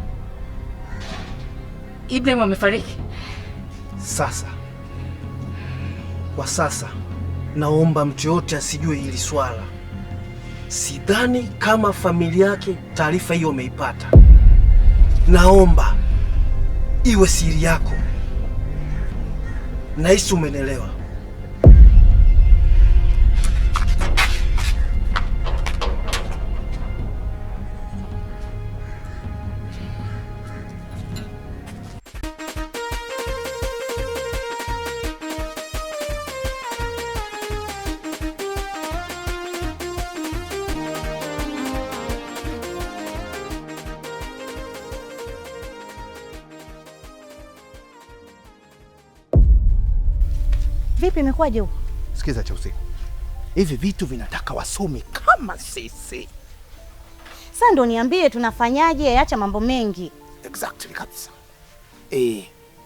Ibrahim amefariki? Sasa, kwa sasa naomba mtu yote asijue hili swala. Sidhani kama familia yake taarifa hiyo umeipata. Naomba iwe siri yako. Nahisi umenielewa. Vipi, imekuwaje huko? Sikiza cha usiku. Hivi vitu vinataka wasomi kama sisi. Sasa ndo niambie tunafanyaje, acha mambo mengi. Exactly kabisa.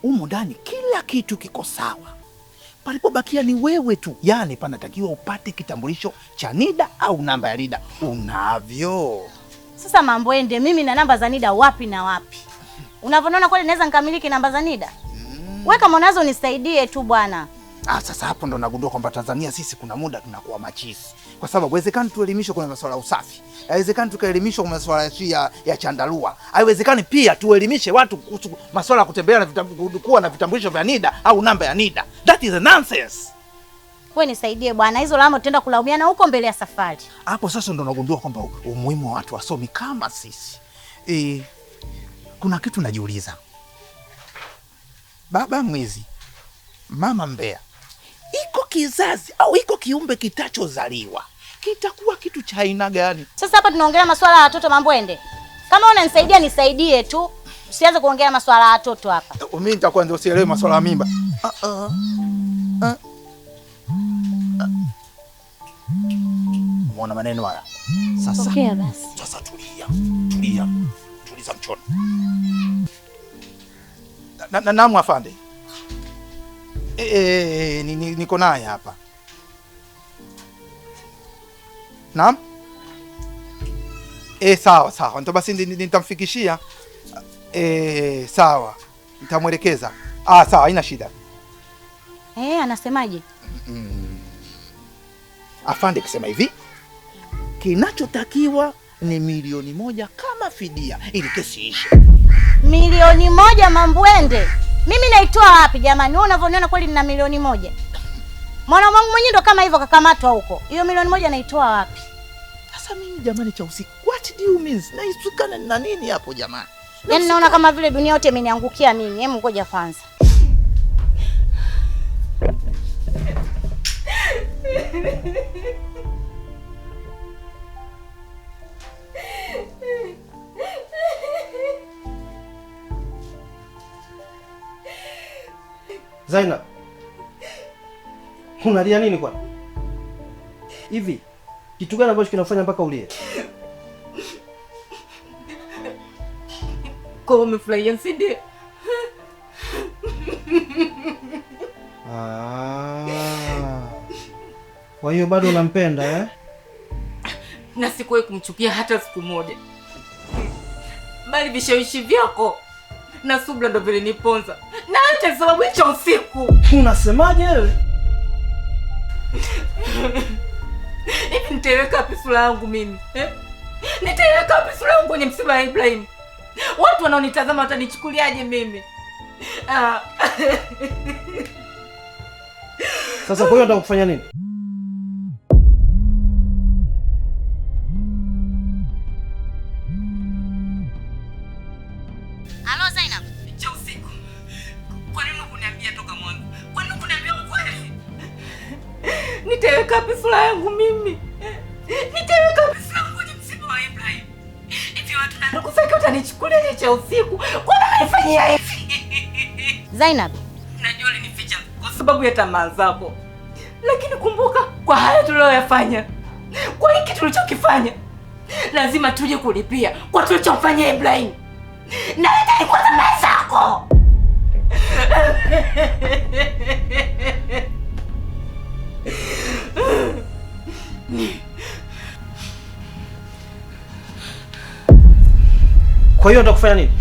Umo ndani kila kitu kiko sawa. Palipobakia ni wewe tu. Yaani panatakiwa upate kitambulisho cha NIDA au namba ya NIDA. Unavyo. Sasa mambo ende, mimi na namba za NIDA wapi na wapi? Unavyoona kweli naweza nikamiliki namba za NIDA? Wewe kama unazo nisaidie tu bwana. Sasa hapo ndo nagundua kwamba Tanzania sisi kuna muda tunakuwa machisi. Kwa sababu haiwezekani tuelimishwe kwenye masuala ya usafi. Haiwezekani tukaelimishwa kwa masuala ya chandarua. Haiwezekani pia tuelimishe watu kuhusu masuala ya kutembea na kuwa na vitambulisho vya NIDA au namba ya NIDA. That is a nonsense. Wewe nisaidie bwana, hizo lawama tutaenda kulaumiana huko mbele ya safari. Hapo sasa ndo nagundua kwamba umuhimu wa watu wasomi kama sisi. Kuna kitu najiuliza. Baba mwizi, mama mbea, iko kizazi au iko kiumbe kitachozaliwa kitakuwa kitu cha aina gani? Sasa hapa tunaongelea masuala ya watoto, mambo ende. Kama unanisaidia nisaidie tu. Usianze kuongelea masuala ya watoto hapa. Mimi nitakuwa ndio sielewi masuala ya mimba. Muona maneno haya. Sasa. Okay, basi. Sasa tulia. Tuliza mchono. Naam afande. Niko naye hapa. Naam? Sawa. Ndio basi nitamfikishia. Sawa. Nitamwelekeza. Sawa, haina shida. Anasemaje? Afande kusema hivi, kinachotakiwa ni 1,000,000 kama fidia ili kesi ishe. 1,000,000 Mambwende? Mimi naitoa wapi jamani? Wewe unavyoniona kweli nina 1,000,000? Mwana wangu mwenyewe ndo kama hivyo kakamatwa huko. Hiyo 1,000,000 naitoa wapi? Sasa mimi jamani cha usiku. What do you mean? Naisukana na nini hapo jamani? Yaani naona kama vile dunia yote imeniangukia mimi. Hebu ngoja kwanza. Zainab, unalia nini kwani? Hivi kitu gani ambacho kinafanya mpaka ulie? Kwa umefurahia, si ndio? Kwa hiyo bado unampenda eh? Na sikuwahi kumchukia hata siku moja, bali vishawishi vyako na subira ndo viliniponza, na hata sababu cha usiku. Unasemaje wewe? Hivi nitaweka wapi sura yangu mimi eh? Nitaweka wapi sura yangu kwenye msiba wa Ibrahim? Watu wanaonitazama watanichukuliaje mimi? Sasa kwa hiyo nataka kufanya nini? Halo Zainab. Cha usiku. Kwa nini unaniambia toka mwanzo? Kwa nini unaniambia ukweli? Nitaweka wapi sura yangu mimi? Nitaweka wapi sura yangu kwenye msiba wa Ibrahim? Hivi watu ndugu zake watanichukulia cha usiku. Kwa nini unanifanyia hivi? Zainab, najua ulinificha kwa sababu ya tamaa zako. Lakini kumbuka, kwa haya tuliyoyafanya, kwa hiki tulichokifanya, lazima tuje kulipia kwa tulichomfanyia Ibrahim. Na hata kwa tamaa zako. Kwa hiyo nitakufanya nini?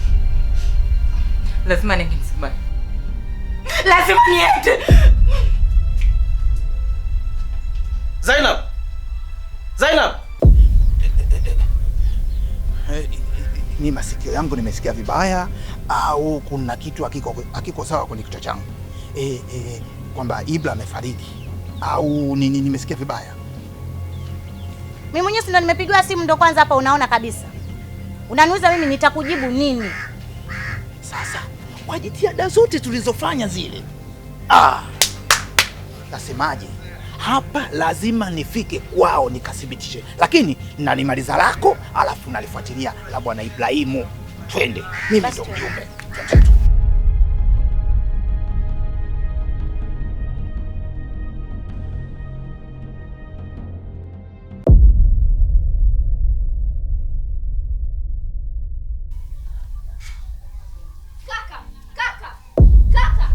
Lazima niende msibani. Lazima niende. Zainab! Zainab! Ni masikio yangu nimesikia vibaya au kuna kitu hakiko sawa kwenye kichwa changu? Kwamba Ibra amefariki au nini, nimesikia vibaya? mimi mwenyewe si ndo nimepigiwa simu ndo kwanza hapa unaona kabisa. Unaniuliza mimi nitakujibu nini? Sasa kwa jitihada zote tulizofanya zile, nasemaje? Hapa lazima nifike kwao nikathibitishe, lakini nalimaliza lako alafu nalifuatilia la bwana Ibrahimu. Twende, mimi ndo mjumbe.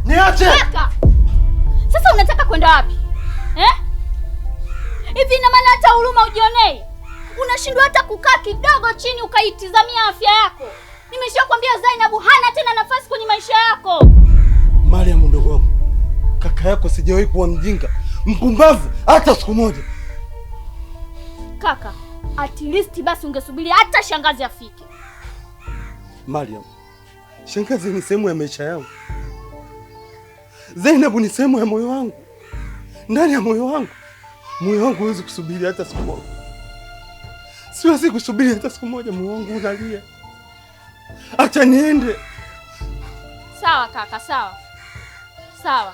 Niache! Kaka! Sasa unataka kwenda wapi? Hivi ina maana hata huruma ujionei? Unashindwa hata kukaa kidogo chini ukaitizamia afya yako? Nimeshakwambia Zainabu hana tena nafasi kwenye maisha yako. Mariam mdogo wangu, kaka yako sijawahi kuwa mjinga, mpumbavu hata siku moja. Kaka, at least basi ungesubiri hata shangazi afike. Mariam, shangazi ni sehemu ya maisha yangu. Zainabu ni sehemu ya moyo wangu. Ndani ya moyo wangu. Moyo wangu huwezi kusubiri hata siku moja. Siwezi kusubiri hata siku moja, moyo wangu unalia. Acha niende. Sawa kaka, sawa. Sawa.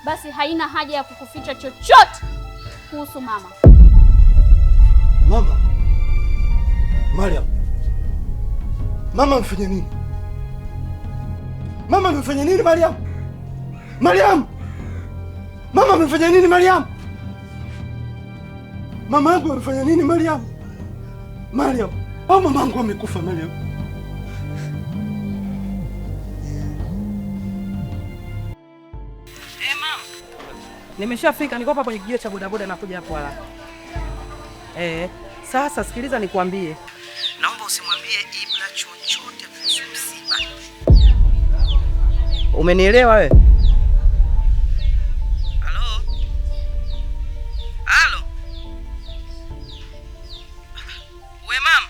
Basi haina haja ya kukuficha chochote kuhusu mama. Mama? Mariam. Mama amefanya nini? Mama amefanya nini Mariam? Mariam! Mama amefanya nini Mariam? Mama yangu amefanya nini Mariam? Mariam, au mama yangu amekufa Mariam? Mama. Nimeshafika, niko hapa kwenye kijio cha bodaboda nakuja hapo haraka. Sasa sikiliza nikwambie. Naomba usimwambie Ibra chochote kuhusu msiba. Umenielewa wewe? Halo. We mama.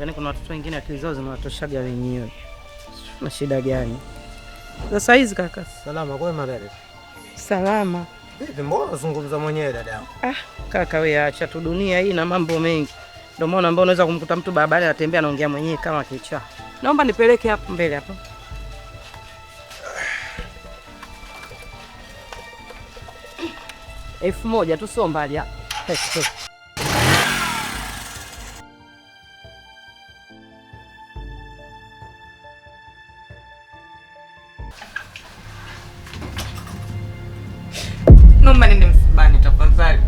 Yaani kuna watoto wengine akili zao zinawatoshaga wenyewe. Na shida gani? Sasa hizi kaka. Salama kwema dada. Salama. Vipi mbona unazungumza mwenyewe dada yangu? Kaka wewe acha tu, dunia hii na mambo mengi. Ndio maana ambao unaweza kumkuta mtu barabarani anatembea anaongea mwenyewe kama kichaa. Naomba nipeleke hapo mbele hapo. Elfu moja tu sio mbali hapo. Naomba nende msibani tafadhali.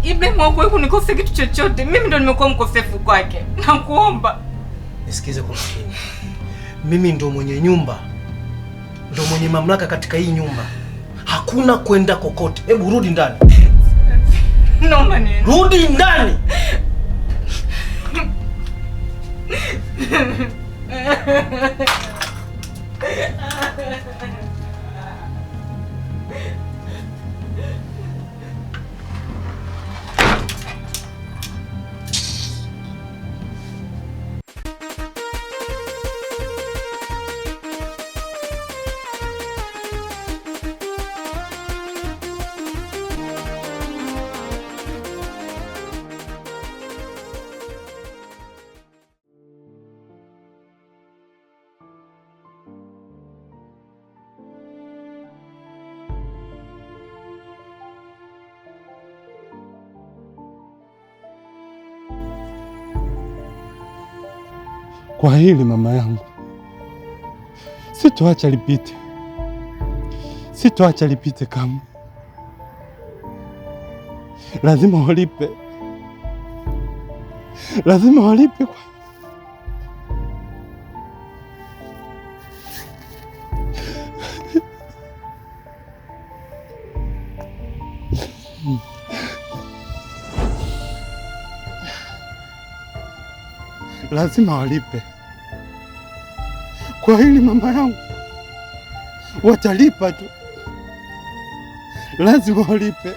Ibrahim hakuwahi kunikosea kitu chochote. Mimi ndo nimekuwa mkosefu kwake. Nakuomba. Nisikize kwa makini. Mimi ndo mwenye nyumba, ndo mwenye mamlaka katika hii nyumba. Hakuna kwenda kokote. Hebu rudi ndani. Naomba nini? Rudi ndani. Kwa hili mama yangu, sitoacha lipite, sitoacha lipite kamwe. Lazima walipe, lazima walipe kwa lazima walipe kwa hili mama yangu, watalipa tu, lazima walipe.